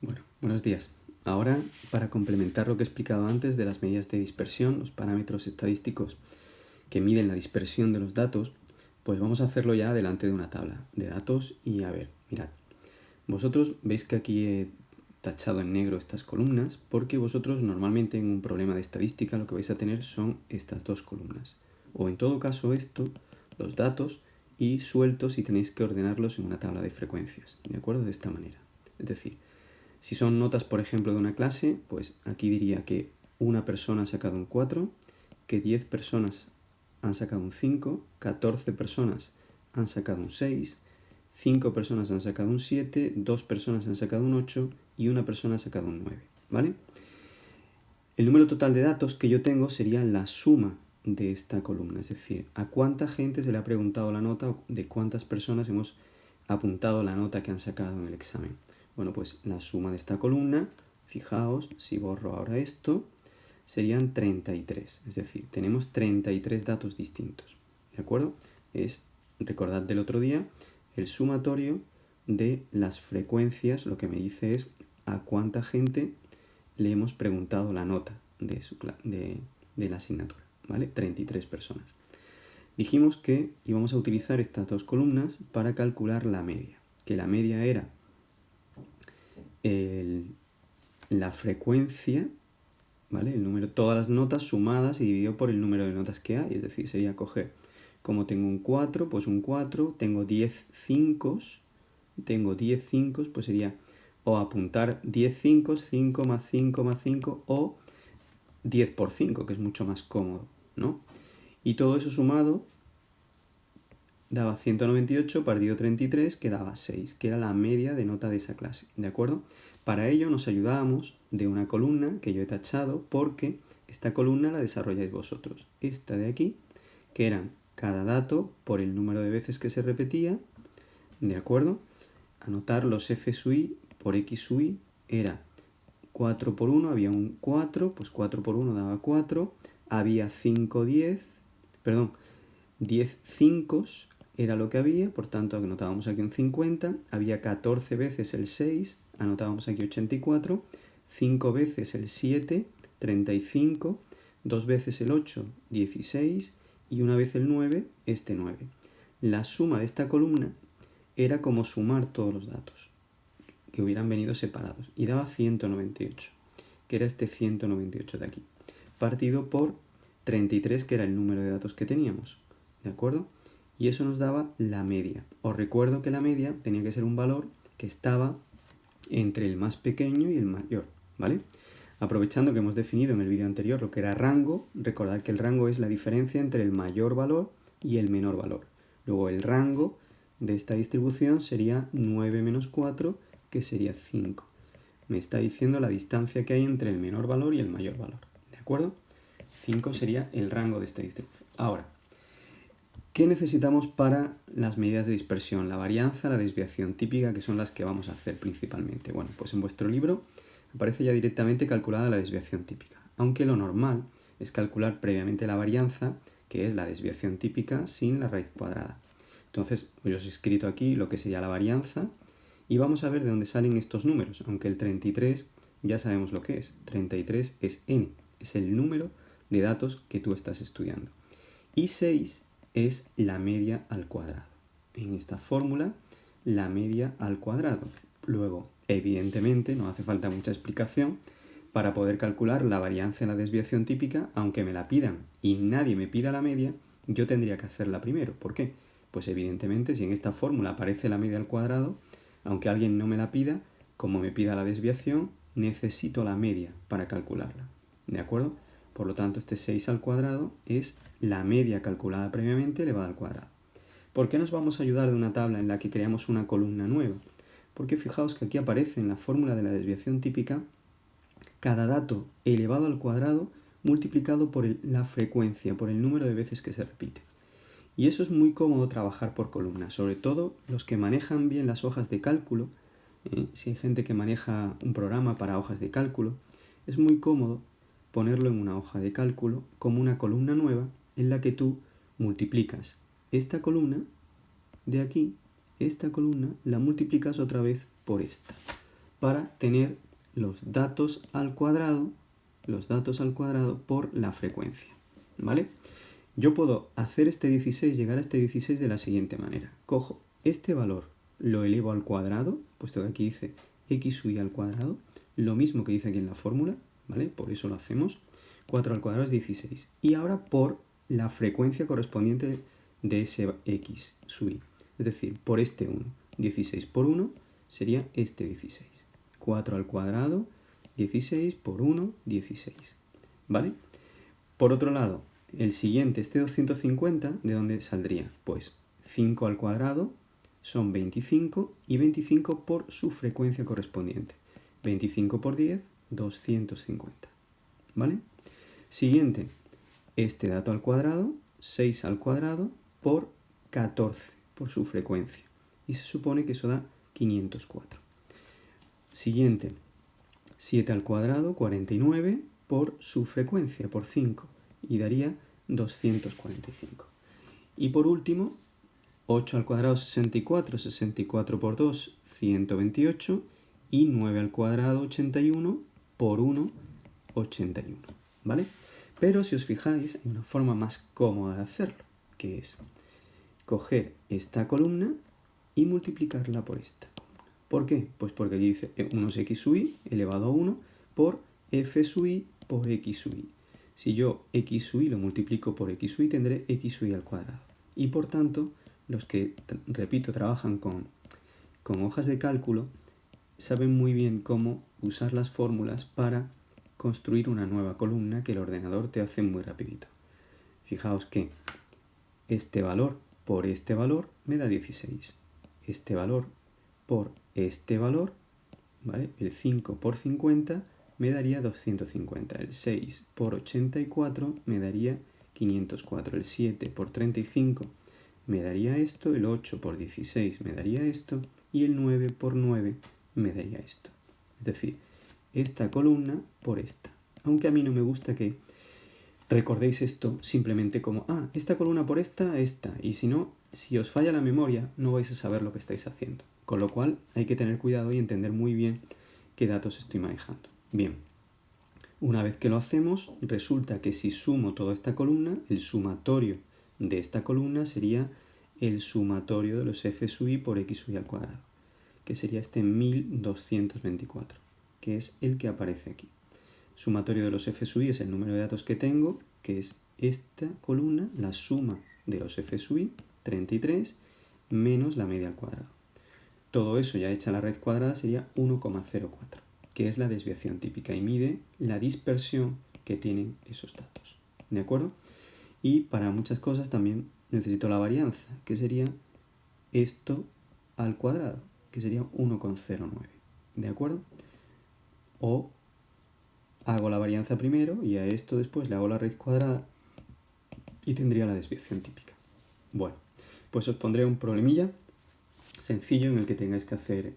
Bueno, buenos días. Ahora, para complementar lo que he explicado antes de las medidas de dispersión, los parámetros estadísticos que miden la dispersión de los datos, pues vamos a hacerlo ya delante de una tabla de datos y a ver, mirad. Vosotros veis que aquí he tachado en negro estas columnas porque vosotros normalmente en un problema de estadística lo que vais a tener son estas dos columnas. O en todo caso esto, los datos y sueltos y tenéis que ordenarlos en una tabla de frecuencias, ¿de acuerdo? De esta manera. Es decir, si son notas, por ejemplo, de una clase, pues aquí diría que una persona ha sacado un 4, que 10 personas han sacado un 5, 14 personas han sacado un 6, 5 personas han sacado un 7, 2 personas han sacado un 8 y una persona ha sacado un 9, ¿vale? El número total de datos que yo tengo sería la suma de esta columna, es decir, a cuánta gente se le ha preguntado la nota o de cuántas personas hemos apuntado la nota que han sacado en el examen. Bueno, pues la suma de esta columna, fijaos, si borro ahora esto, serían 33. Es decir, tenemos 33 datos distintos. ¿De acuerdo? Recordad del otro día, el sumatorio de las frecuencias, lo que me dice es a cuánta gente le hemos preguntado la nota de la asignatura, ¿vale? 33 personas. Dijimos que íbamos a utilizar estas dos columnas para calcular la media, que la media era la frecuencia, ¿vale? El número, todas las notas sumadas y dividido por el número de notas que hay, es decir, sería coger, como tengo un 4, pues un 4, tengo 10 5, pues sería o apuntar 10 5, 5 más 5 más 5 o 10 por 5, que es mucho más cómodo, ¿no? Y todo eso sumado daba 198 partido 33, que daba 6, que era la media de nota de esa clase, ¿de acuerdo? Para ello nos ayudábamos de una columna que yo he tachado porque esta columna la desarrolláis vosotros. Esta de aquí, que eran cada dato por el número de veces que se repetía, ¿de acuerdo? Anotar los f sub i por x sub i era 4 por 1, había un 4, pues 4 por 1 daba 4, había 5 10, perdón, 10 5 era lo que había, por tanto anotábamos aquí un 50, había 14 veces el 6, anotábamos aquí 84, 5 veces el 7, 35, 2 veces el 8, 16 y una vez el 9, este 9. La suma de esta columna era como sumar todos los datos que hubieran venido separados y daba 198, que era este 198 de aquí, partido por 33, que era el número de datos que teníamos, ¿de acuerdo? Y eso nos daba la media. Os recuerdo que la media tenía que ser un valor que estaba entre el más pequeño y el mayor, ¿vale? Aprovechando que hemos definido en el vídeo anterior lo que era rango, recordad que el rango es la diferencia entre el mayor valor y el menor valor. Luego el rango de esta distribución sería 9 menos 4, que sería 5. Me está diciendo la distancia que hay entre el menor valor y el mayor valor, ¿de acuerdo? 5 sería el rango de esta distribución. Ahora, ¿qué necesitamos para las medidas de dispersión? La varianza, la desviación típica, que son las que vamos a hacer principalmente. Bueno, pues en vuestro libro aparece ya directamente calculada la desviación típica, aunque lo normal es calcular previamente la varianza, que es la desviación típica sin la raíz cuadrada. Entonces, yo os he escrito aquí lo que sería la varianza y vamos a ver de dónde salen estos números, aunque el 33 ya sabemos lo que es. 33 es n, es el número de datos que tú estás estudiando. Y 6 es la media al cuadrado. En esta fórmula, la media al cuadrado. Luego, evidentemente, no hace falta mucha explicación para poder calcular la varianza en la desviación típica, aunque me la pidan y nadie me pida la media, yo tendría que hacerla primero. ¿Por qué? Pues evidentemente, si en esta fórmula aparece la media al cuadrado, aunque alguien no me la pida, como me pida la desviación, necesito la media para calcularla. ¿De acuerdo? Por lo tanto, este 6 al cuadrado es la media calculada previamente elevada al cuadrado. ¿Por qué nos vamos a ayudar de una tabla en la que creamos una columna nueva? Porque fijaos que aquí aparece en la fórmula de la desviación típica cada dato elevado al cuadrado multiplicado por la frecuencia, por el número de veces que se repite. Y eso es muy cómodo trabajar por columnas, sobre todo los que manejan bien las hojas de cálculo. Si hay gente que maneja un programa para hojas de cálculo, es muy cómodo ponerlo en una hoja de cálculo como una columna nueva en la que tú multiplicas esta columna de aquí, esta columna la multiplicas otra vez por esta. para tener los datos al cuadrado por la frecuencia, ¿vale? Yo puedo hacer este 16, llegar a este 16 de la siguiente manera. Cojo este valor, lo elevo al cuadrado, puesto que aquí dice x sub i al cuadrado, lo mismo que dice aquí en la fórmula, ¿vale? Por eso lo hacemos. 4 al cuadrado es 16. Y ahora por la frecuencia correspondiente de ese x sub i. Es decir, por este 1. 16 por 1 sería este 16. 4 al cuadrado, 16 por 1, 16. ¿Vale? Por otro lado, el siguiente, este 250, ¿de dónde saldría? Pues 5 al cuadrado son 25 y 25 por su frecuencia correspondiente. 25 por 10, 250. ¿Vale? Siguiente, este dato al cuadrado, 6 al cuadrado por 14 por su frecuencia. Y se supone que eso da 504. Siguiente, 7 al cuadrado, 49 por su frecuencia, por 5. Y daría 245. Y por último, 8 al cuadrado, 64. 64 por 2, 128. Y 9 al cuadrado, 81 por 1, 81. ¿Vale? Pero si os fijáis, hay una forma más cómoda de hacerlo, que es coger esta columna y multiplicarla por esta columna. ¿Por qué? Pues porque aquí dice 1 es x sub i elevado a 1 por f sub i por x sub i. Si yo x sub i lo multiplico por x sub i, tendré x sub i al cuadrado. Y por tanto, los que, repito, trabajan con hojas de cálculo, saben muy bien cómo usar las fórmulas para construir una nueva columna que el ordenador te hace muy rapidito. Fijaos que este valor por este valor me da 16. Este valor por este valor, ¿vale? El 5 por 50 me daría 250. El 6 por 84 me daría 504. El 7 por 35 me daría esto. El 8 por 16 me daría esto. Y el 9 por 9 me daría esto. Es decir, esta columna por esta. Aunque a mí no me gusta que recordéis esto simplemente como, esta columna por esta. Y si no, si os falla la memoria, no vais a saber lo que estáis haciendo. Con lo cual hay que tener cuidado y entender muy bien qué datos estoy manejando. Bien, una vez que lo hacemos, resulta que si sumo toda esta columna, el sumatorio de esta columna sería el sumatorio de los f sub i por x sub i al cuadrado, que sería este 1224, que es el que aparece aquí. Sumatorio de los f sub i es el número de datos que tengo, que es esta columna, la suma de los f sub i, 33, menos la media al cuadrado. Todo eso ya hecha la raíz cuadrada sería 1,04, que es la desviación típica y mide la dispersión que tienen esos datos. ¿De acuerdo? Y para muchas cosas también necesito la varianza, que sería esto al cuadrado, que sería 1,09. ¿De acuerdo? O hago la varianza primero y a esto después le hago la raíz cuadrada y tendría la desviación típica. Bueno, pues os pondré un problemilla sencillo en el que tengáis que hacer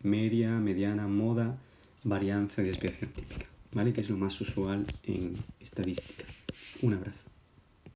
media, mediana, moda, varianza y desviación típica, ¿vale? Que es lo más usual en estadística. Un abrazo.